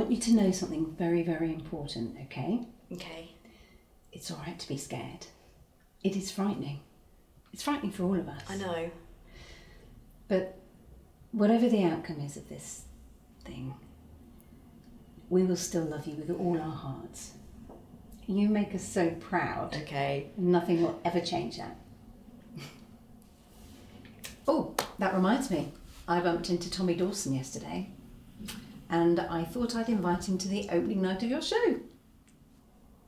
want you to know something very, very important, okay? Okay. It's all right to be scared. It is frightening. It's frightening for all of us. I know. But whatever the outcome is of this thing, we will still love you with all our hearts. You make us so proud. Okay. Nothing will ever change that. Oh, that reminds me. I bumped into Tommy Dawson yesterday, and I thought I'd invite him to the opening night of your show.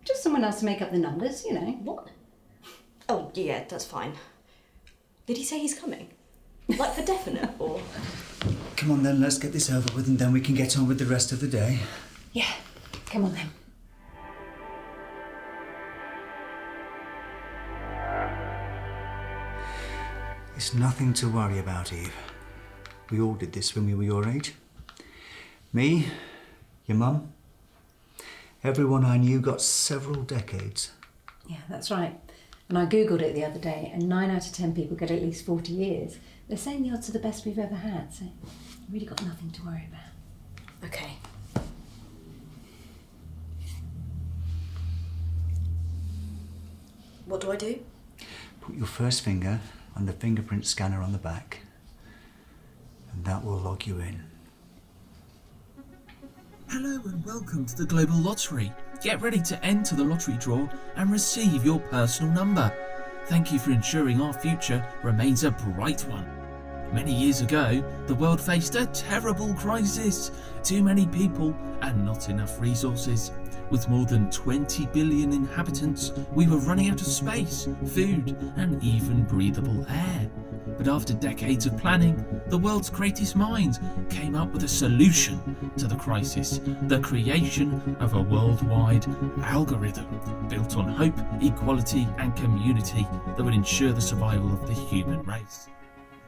Just someone else to make up the numbers, you know. What? Oh, yeah, that's fine. Did he say he's coming? Like for definite, or...? Come on then, let's get this over with and then we can get on with the rest of the day. Yeah, come on then. It's nothing to worry about, Eve. We all did this when we were your age. Me, your mum, everyone I knew got several decades. Yeah, that's right. And I googled it the other day, and 9 out of 10 people get at least 40 years. They're saying the odds are the best we've ever had, so we've really got nothing to worry about. Okay. What do I do? Put your first finger on the fingerprint scanner on the back, and that will log you in. Hello and welcome to the Global Lottery. Get ready to enter the lottery draw and receive your personal number. Thank you for ensuring our future remains a bright one. Many years ago, the world faced a terrible crisis. Too many people and not enough resources. With more than 20 billion inhabitants, we were running out of space, food, and even breathable air. But after decades of planning, the world's greatest minds came up with a solution to the crisis: the creation of a worldwide algorithm built on hope, equality, and community that would ensure the survival of the human race.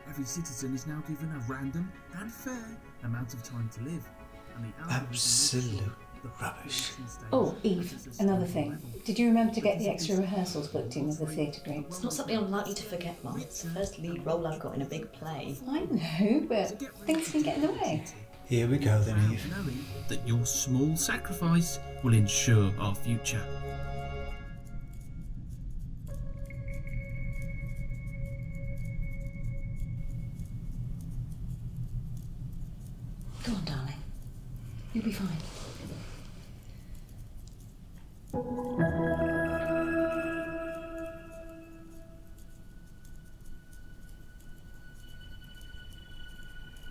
Every citizen is now given a random and fair amount of time to live. And the algorithm Absolute rubbish. Oh, Eve, another thing. Did you remember to get the extra rehearsals booked in with the theatre group? It's not something I'm likely to forget, Mum. It's the first lead role I've got in a big play. I know, but things can get in the way. Here we go then, Eve. knowing that your small sacrifice will ensure our future. Go on, darling. You'll be fine.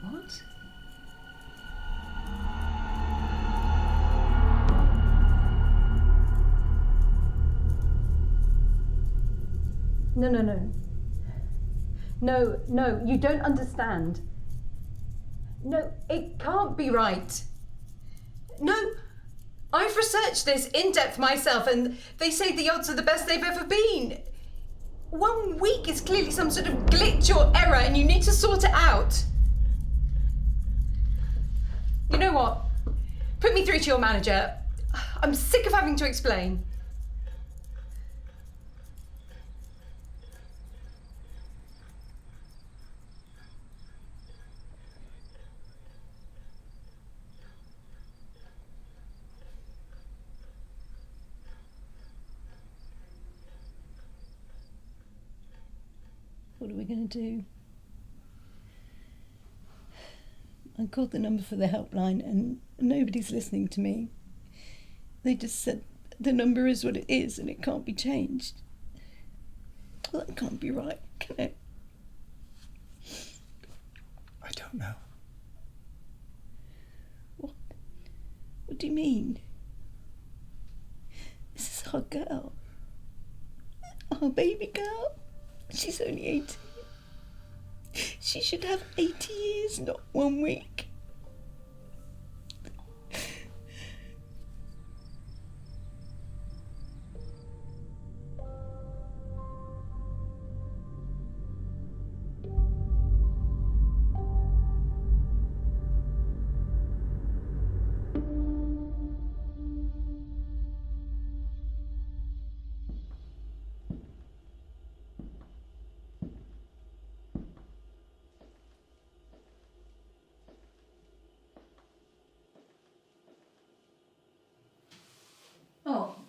What? No, no, no. No, no, you don't understand. No, it can't be right. No, I've researched this in depth myself, and they say the odds are the best they've ever been. 1 week is clearly some sort of glitch or error, and you need to sort it out. You know what? Put me through to your manager. I'm sick of having to explain. What are we going to do? I called the number for the helpline and nobody's listening to me. They just said the number is what it is and it can't be changed. Well, that can't be right, can it? I don't know. What do you mean? This is our girl. Our baby girl. She's only 18. She should have 80 years, not 1 week.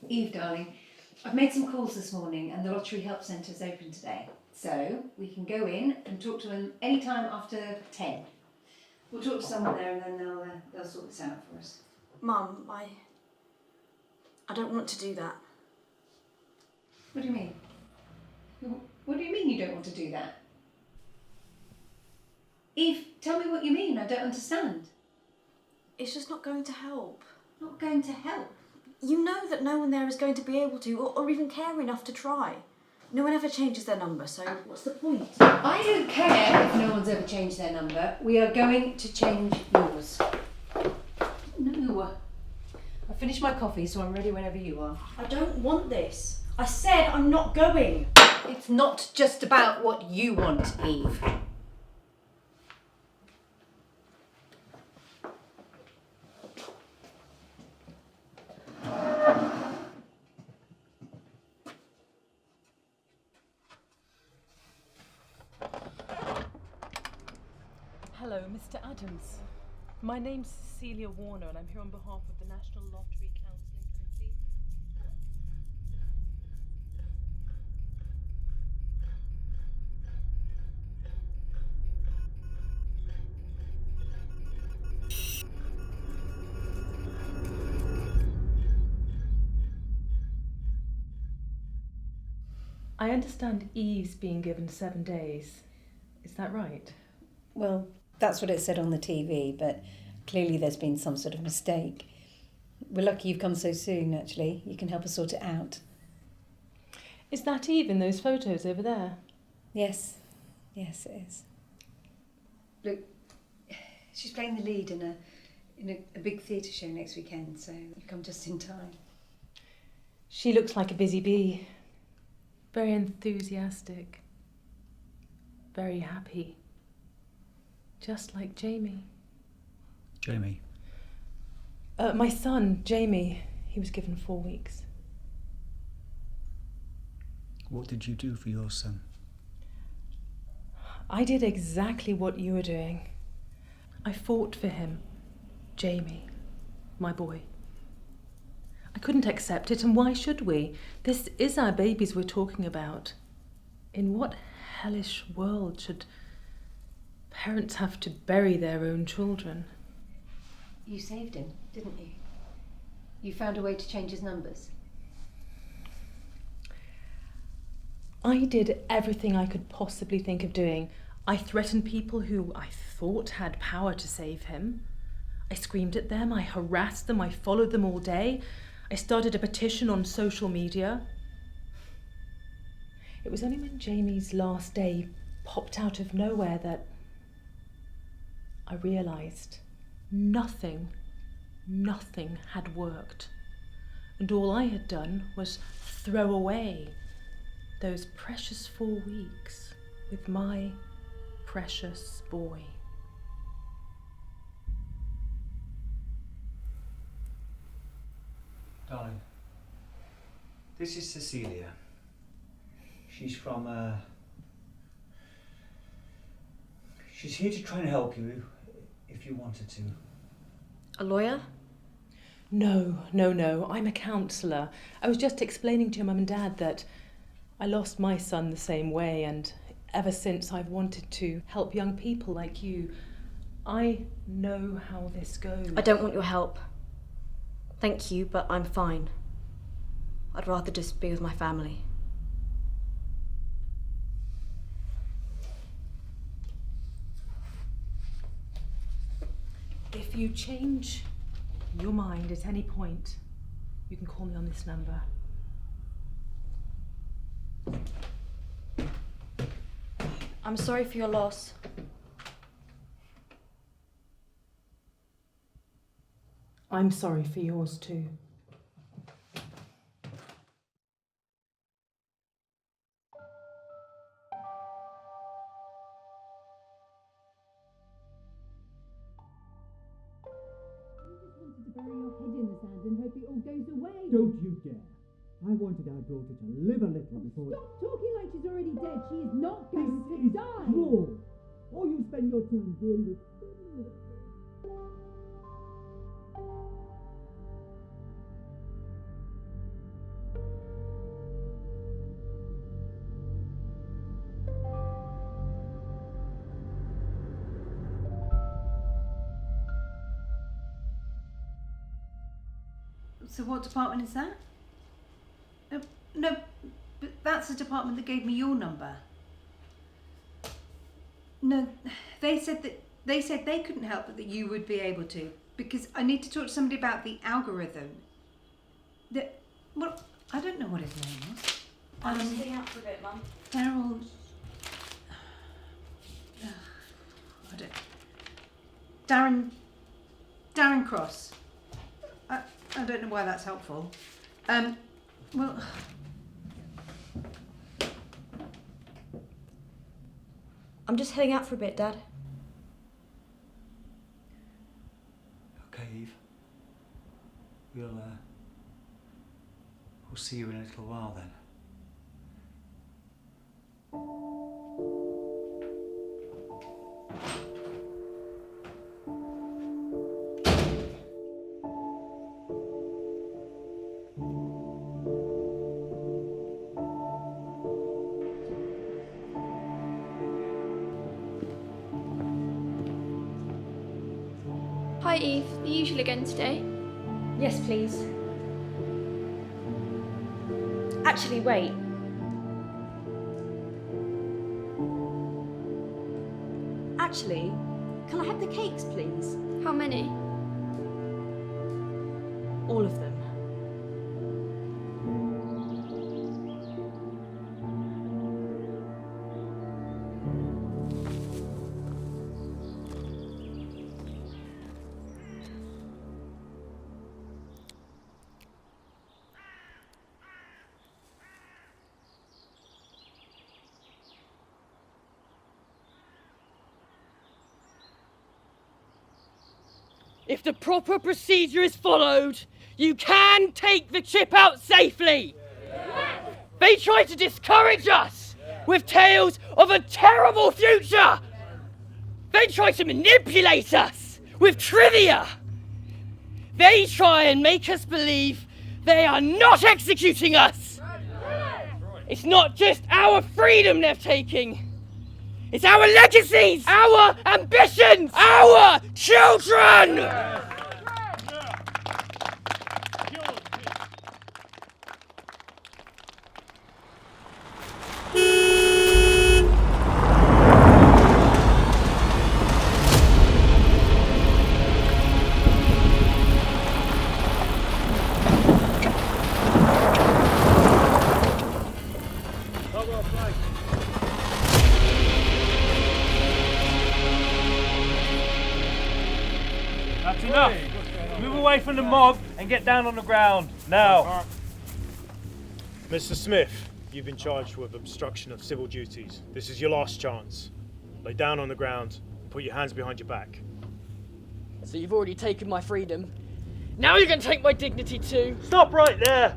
Eve, darling, I've made some calls this morning and the Lottery Help Centre is open today. So we can go in and talk to them any time after 10. We'll talk to someone there and then they'll sort this out for us. Mum, I don't want to do that. What do you mean? What do you mean you don't want to do that? Eve, tell me what you mean. I don't understand. It's just not going to help. Not going to help? You know that no one there is going to be able to, or even care enough to try. No one ever changes their number, so what's the point? I don't care if no one's ever changed their number. We are going to change yours. No. I finished my coffee, so I'm ready whenever you are. I don't want this. I said I'm not going. It's not just about what you want, Eve. Hello, Mr. Adams. My name's Cecilia Warner and I'm here on behalf of the National Lottery Counselling Committee. I understand Eve's being given 7 days. Is that right? Well, that's what it said on the TV, but clearly there's been some sort of mistake. We're lucky you've come so soon, actually. You can help us sort it out. Is that Eve in those photos over there? Yes. Yes, it is. Look, she's playing the lead in a big theatre show next weekend, so you've come just in time. She looks like a busy bee. Very enthusiastic. Very happy. Just like Jamie. Jamie? My son, Jamie, he was given 4 weeks. What did you do for your son? I did exactly what you were doing. I fought for him. Jamie, my boy. I couldn't accept it, and why should we? This is our babies we're talking about. In what hellish world should parents have to bury their own children? You saved him, didn't you? You found a way to change his numbers. I did everything I could possibly think of doing. I threatened people who I thought had power to save him. I screamed at them, I harassed them, I followed them all day. I started a petition on social media. It was only when Jamie's last day popped out of nowhere that I realised nothing had worked. And all I had done was throw away those precious 4 weeks with my precious boy. Darling, this is Cecilia. She's from, she's here to try and help you if you wanted to. A lawyer? No. I'm a counsellor. I was just explaining to your mum and dad that I lost my son the same way, and ever since I've wanted to help young people like you. I know how this goes. I don't want your help. Thank you, but I'm fine. I'd rather just be with my family. If you change your mind at any point, you can call me on this number. I'm sorry for your loss. I'm sorry for yours too. Bury your head in the sand and hope it all goes away. Don't you dare. I wanted our daughter to live a little before... Stop talking like she's already dead. She is not going This to is die. cruel. All you spend your time doing is... So what department is that? No, but that's the department that gave me your number. No, they said they couldn't help, but that you would be able to, because I need to talk to somebody about the algorithm. Well, I don't know what his name was. I'm just sitting out for a bit, Mum. Daryl. Darren Cross. I don't know why that's helpful. Well. I'm just heading out for a bit, Dad. Okay, Eve. We'll see you in a little while then. Hi Eve, the usual again today? Yes, please. Actually, wait. Actually, can I have the cakes, please? How many? All of them. If the proper procedure is followed, you can take the chip out safely. They try to discourage us with tales of a terrible future. They try to manipulate us with trivia. They try and make us believe they are not executing us. It's not just our freedom they're taking. It's our legacies, our ambitions, our children! That's enough. Move away from the mob and get down on the ground, now. Mr. Smith, you've been charged with obstruction of civil duties. This is your last chance. Lay down on the ground and put your hands behind your back. So you've already taken my freedom. Now you're going to take my dignity too. Stop right there!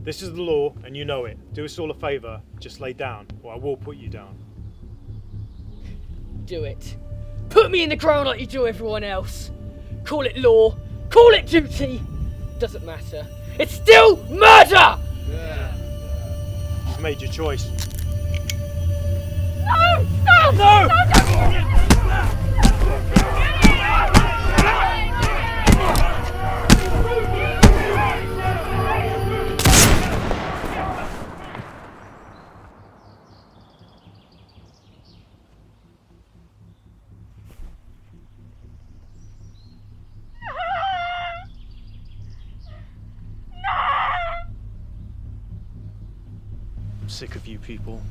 This is the law and you know it. Do us all a favour, just lay down or I will put you down. Do it. Put me in the ground like you do everyone else. Call it law, call it duty. Doesn't matter. It's still murder! You've made your choice. No! No! No! I'm sick of you people.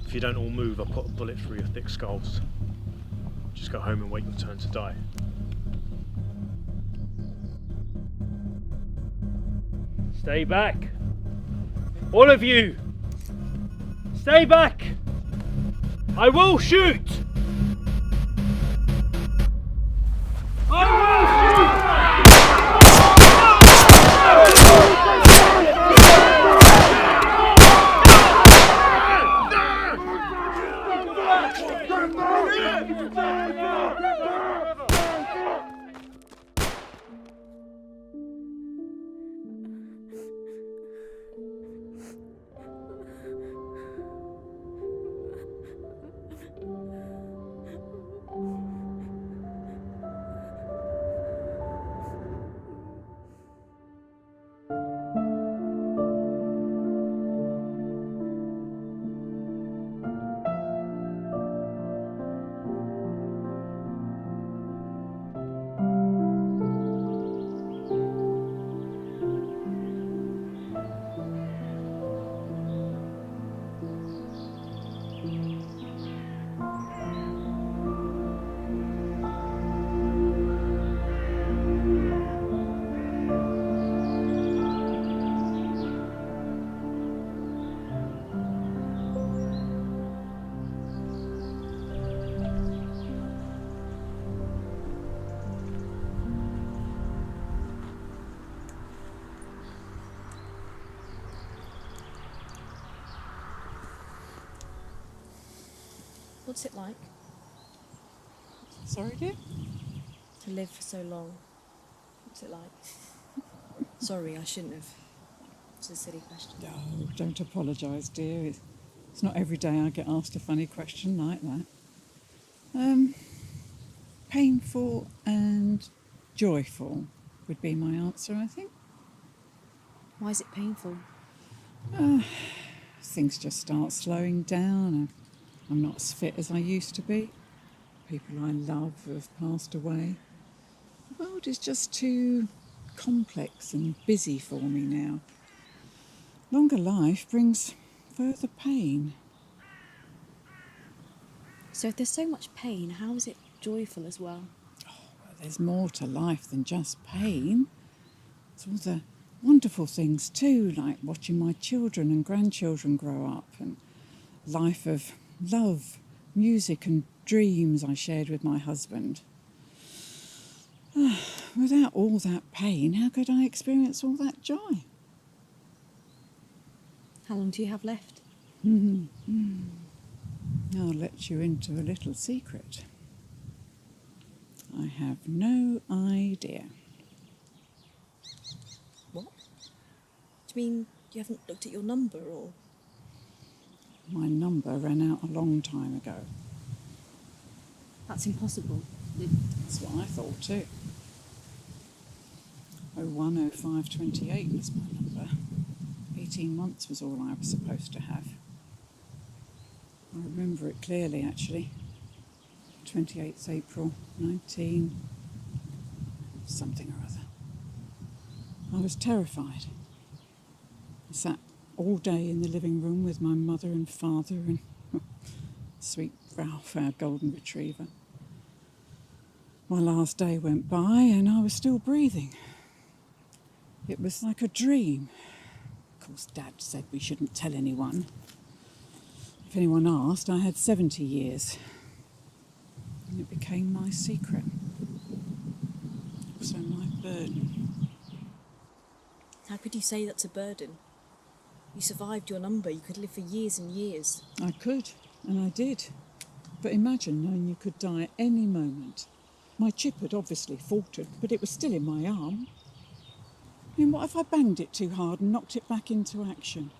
If you don't all move, I'll put a bullet through your thick skulls. Just go home and wait your turn to die. Stay back. All of you! Stay back! I will shoot! I will shoot! What's it like Sorry, dear? to live for so long? What's it like? Sorry, I shouldn't have. It's a silly question. Oh, don't apologise, dear. It's not every day I get asked a funny question like that. Painful and joyful would be my answer, I think. Why is it painful? Things just start slowing down. I'm not as fit as I used to be. People I love have passed away. The world is just too complex and busy for me now. Longer life brings further pain. So if there's so much pain, how is it joyful as well? Well, there's more to life than just pain. It's all the wonderful things too, like watching my children and grandchildren grow up, and life of love, music and dreams I shared with my husband. Without all that pain, how could I experience all that joy? How long do you have left? I'll let you into a little secret. I have no idea. What? Do you mean you haven't looked at your number, or...? My number ran out a long time ago. That's impossible. That's what I thought too. 010528 was my number. 18 months was all I was supposed to have. I remember it clearly, actually. 28th April, 19... something or other. I was terrified. I sat all day in the living room with my mother and father and sweet Ralph, our golden retriever. My last day went by and I was still breathing. It was like a dream. Of course, Dad said we shouldn't tell anyone. If anyone asked, I had 70 years. And it became my secret. Also my burden. How could you say that's a burden? You survived your number. You could live for years and years. I could, and I did. But imagine knowing you could die at any moment. My chip had obviously faltered, but it was still in my arm. I mean, what if I banged it too hard and knocked it back into action?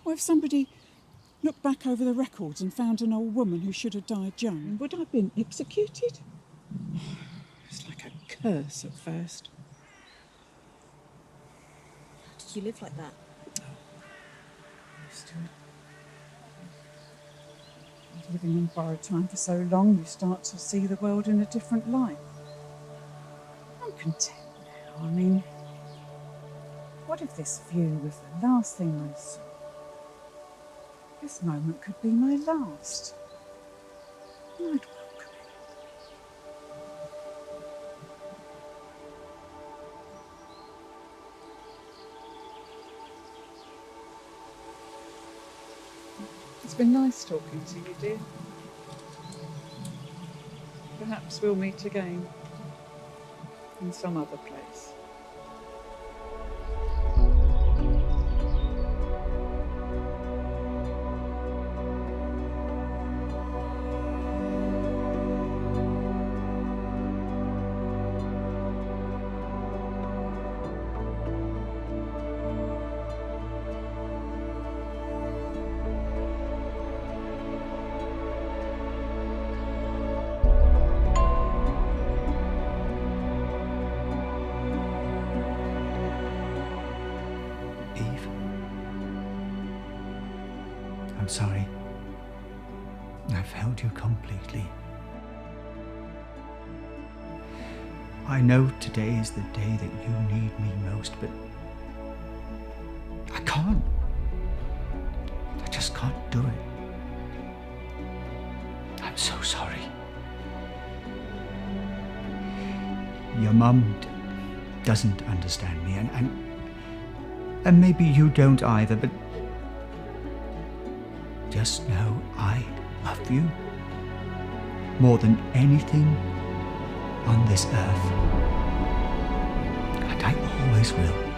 What if somebody looked back over the records and found an old woman who should have died young? Would I have been executed? It's like a curse at first. How did you live like that? Used to it. Living on borrowed time for so long, you start to see the world in a different light. I'm content now. I mean, what if this view was the last thing I saw? This moment could be my last. I'd welcome it. It's been nice talking to you, dear. Perhaps we'll meet again in some other place. I'm sorry. I failed you completely. I know today is the day that you need me most, but I can't. I just can't do it. I'm so sorry. Your mum doesn't understand me, and maybe you don't either, but just know I love you more than anything on this earth. And I always will.